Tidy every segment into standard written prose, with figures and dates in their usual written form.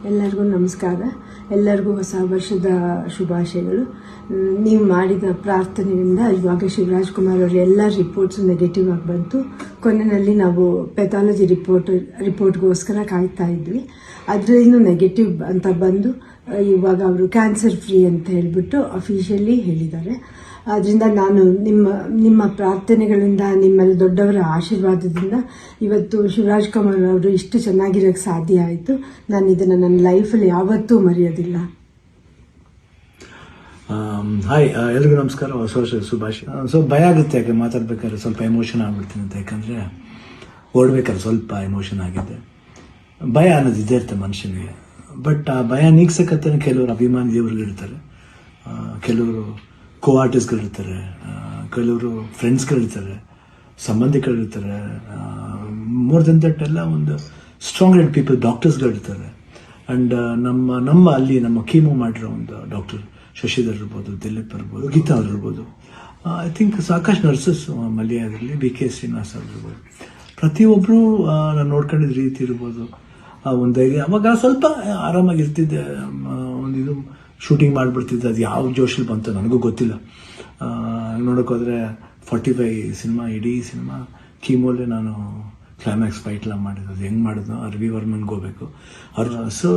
ಎಲ್ಲರಿಗೂ ನಮಸ್ಕಾರ. ಎಲ್ಲರಿಗೂ ಹೊಸ ವರ್ಷದ ಶುಭಾಶಯಗಳು. ನೀವು ಮಾಡಿದ ಪ್ರಾರ್ಥನೆಯಿಂದ ಇವಾಗ ಶಿವರಾಜ್ ಕುಮಾರ್ ಅವರ ಎಲ್ಲ ರಿಪೋರ್ಟ್ಸ್ ನೆಗೆಟಿವ್ ಆಗಿ ಬಂತು. ಕೊನೆಯಲ್ಲಿ ನಾವು ಪೆಥಾಲಜಿ ರಿಪೋರ್ಟ್ಗೋಸ್ಕರ ಕಾಯ್ತಾ ಇದ್ವಿ. ಅದರಲ್ಲೂ ನೆಗೆಟಿವ್ ಅಂತ ಬಂದು ಇವಾಗ ಅವರು ಕ್ಯಾನ್ಸರ್ ಫ್ರೀ ಅಂತ ಹೇಳಿಬಿಟ್ಟು ಅಫಿಷಿಯಲಿ ಹೇಳಿದ್ದಾರೆ. ಆದ್ದರಿಂದ ನಾನು ನಿಮ್ಮ ಪ್ರಾರ್ಥನೆಗಳಿಂದ, ನಿಮ್ಮೆಲ್ಲ ದೊಡ್ಡವರ ಆಶೀರ್ವಾದದಿಂದ ಇವತ್ತು ಶಿವರಾಜ್ ಕುಮಾರ್ ಅವರು ಇಷ್ಟು ಚೆನ್ನಾಗಿರೋಕ್ಕೆ ಸಾಧ್ಯ ಆಯಿತು. ನಾನು ಇದನ್ನು ನನ್ನ ಲೈಫಲ್ಲಿ ಯಾವತ್ತೂ ಮರೆಯೋದಿಲ್ಲ. ಹಾಯ್, ಎಲ್ರಿಗೂ ನಮಸ್ಕಾರ, ಹೊಸ ವರ್ಷದ ಶುಭಾಶಯ. ಭಯ ಆಗುತ್ತೆ, ಯಾಕೆ ಮಾತಾಡ್ಬೇಕಾದ್ರೆ ಸ್ವಲ್ಪ ಎಮೋಷನ್ ಆಗ್ಬಿಡ್ತೀನಿ ಅಂತ. ಯಾಕಂದರೆ ಓಡ್ಬೇಕಾದ್ರೆ ಸ್ವಲ್ಪ ಎಮೋಷನ್ ಆಗಿದೆ. ಭಯ ಅನ್ನೋದು ಇದೇ ಇರುತ್ತೆ ಮನುಷ್ಯನಿಗೆ. ಬಟ್ ಆ ಭಯ ನೀಗ್ಸಕ್ಕಂತಾನೆ ಕೆಲವರು ಅಭಿಮಾನಿ ದೇವರುಗಳಿರ್ತಾರೆ, ಕೆಲವರು ಕೋ ಆರ್ಟಿಸ್ಟ್ಗಳಿರ್ತಾರೆ, ಕೆಲವರು ಫ್ರೆಂಡ್ಸ್ಗಳಿರ್ತಾರೆ, ಸಂಬಂಧಿಕರಿರ್ತಾರೆ. ಮೋರ್ ದೆನ್ ದಟ್ ಎಲ್ಲ ಒಂದು ಸ್ಟ್ರಾಂಗ್ ಹೆಡ್ ಪೀಪಲ್, ಡಾಕ್ಟರ್ಸ್ಗಳಿರ್ತಾರೆ. ಆ್ಯಂಡ್ ನಮ್ಮ ಅಲ್ಲಿ ನಮ್ಮ ಕೀಮೋ ಮಾಡಿರೋ ಒಂದು ಡಾಕ್ಟರ್ ಶಶಿಧರ್ ಇರ್ಬೋದು, ದಿಲೀಪ್ ಇರ್ಬೋದು, ಗೀತಾ ಅವ್ರು ಇರ್ಬೋದು, ಐ ಥಿಂಕ್ ಸಾಕಷ್ಟು ನರ್ಸಸ್ ಮಲ್ಯಾದಲ್ಲಿ, BK ಶ್ರೀನಿವಾಸ್ ಅವ್ರು ಇರ್ಬೋದು. ಪ್ರತಿಯೊಬ್ಬರು ನಾನು ನೋಡ್ಕೊಂಡಿದ್ದ ರೀತಿ ಇರ್ಬೋದು, ಒಂದು ಅವಾಗ ಸ್ವಲ್ಪ ಆರಾಮಾಗಿರ್ತಿದ್ದೆ. ಇದು ಶೂಟಿಂಗ್ ಮಾಡಿಬಿಡ್ತಿದ್ದೆ. ಅದು ಯಾವ ಜೋಶಲ್ಲಿ ಬಂತು ನನಗೂ ಗೊತ್ತಿಲ್ಲ. ನೋಡೋಕ್ಕೋದ್ರೆ 45 ಸಿನಿಮಾ, ಇಡೀ ಸಿನಿಮಾ ಕೀಮೋಲೆ ನಾನು ಕ್ಲೈಮ್ಯಾಕ್ಸ್ ಫೈಟ್ಲ ಮಾಡಿದ್ದು. ಅದು ಹೆಂಗೆ ಮಾಡಿದ್ನೋ ರವಿ ವರ್ಮನ್ಗೆ ಹೋಗ್ಬೇಕು ಅವ್ರು. ಸೊ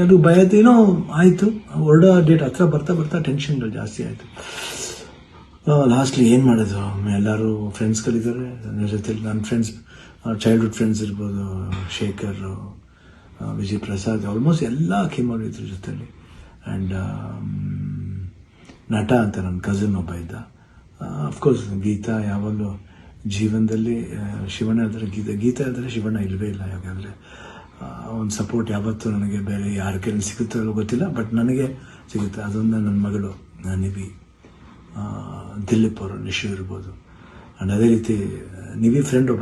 ಅದು ಭಯದೇನೋ ಆಯಿತು. ಹೊರಡೋ ಡೇಟ್ ಹತ್ರ ಬರ್ತಾ ಟೆನ್ಷನ್ಗಳು ಜಾಸ್ತಿ ಆಯಿತು. ಲಾಸ್ಟ್ಲಿ ಏನು ಮಾಡೋದು, ಎಲ್ಲರೂ ಫ್ರೆಂಡ್ಸ್ಗಳಿದ್ದಾರೆ ನನ್ನ ಜೊತೆಲಿ. ನನ್ನ ಫ್ರೆಂಡ್ಸ್, ಚೈಲ್ಡ್ಹುಡ್ ಫ್ರೆಂಡ್ಸ್ ಇರ್ಬೋದು, ಶೇಖರ್, ವಿಜಯ್ ಪ್ರಸಾದ್, ಆಲ್ಮೋಸ್ಟ್ ಎಲ್ಲ ಕೀಮೋರು ಇದ್ರ ಜೊತೆಲಿ. ಆ್ಯಂಡ್ ನಟ ಅಂತ ನನ್ನ ಕಸಿನ್ ಒಬ್ಬ ಇದ್ದ. ಅಫ್ಕೋರ್ಸ್ ಗೀತಾ ಯಾವಾಗಲೂ ಜೀವನದಲ್ಲಿ ಶಿವಣ್ಣ ಇದ್ದರೆ ಗೀತಾ ಇದ್ದರೆ ಶಿವಣ್ಣ ಇಲ್ಲವೇ ಇಲ್ಲ. ಯಾಕಂದರೆ ಒಂದು ಸಪೋರ್ಟ್ ಯಾವತ್ತೂ ನನಗೆ ಬೇರೆ ಯಾರ ಕೈಯಲ್ಲಿ ಸಿಗುತ್ತೋ ಗೊತ್ತಿಲ್ಲ, ಬಟ್ ನನಗೆ ಸಿಗುತ್ತೆ. ಅದೊಂದು ನನ್ನ ಮಗಳು ನಿವಿ, ದಿಲೀಪ್ ಅವರು, ನಿಶು ಇರ್ಬೋದು. ಆ್ಯಂಡ್ ಅದೇ ರೀತಿ ನಿವಿ ಫ್ರೆಂಡ್ ಒಬ್ಬ